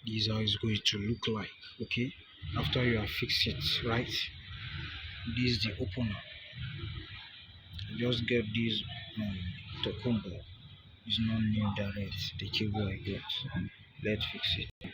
This is how it's going to look like. Okay, after you have fixed it right, this is the opener. Just get this Tokumbo. It's not new direct, the cable I got. Let's fix it.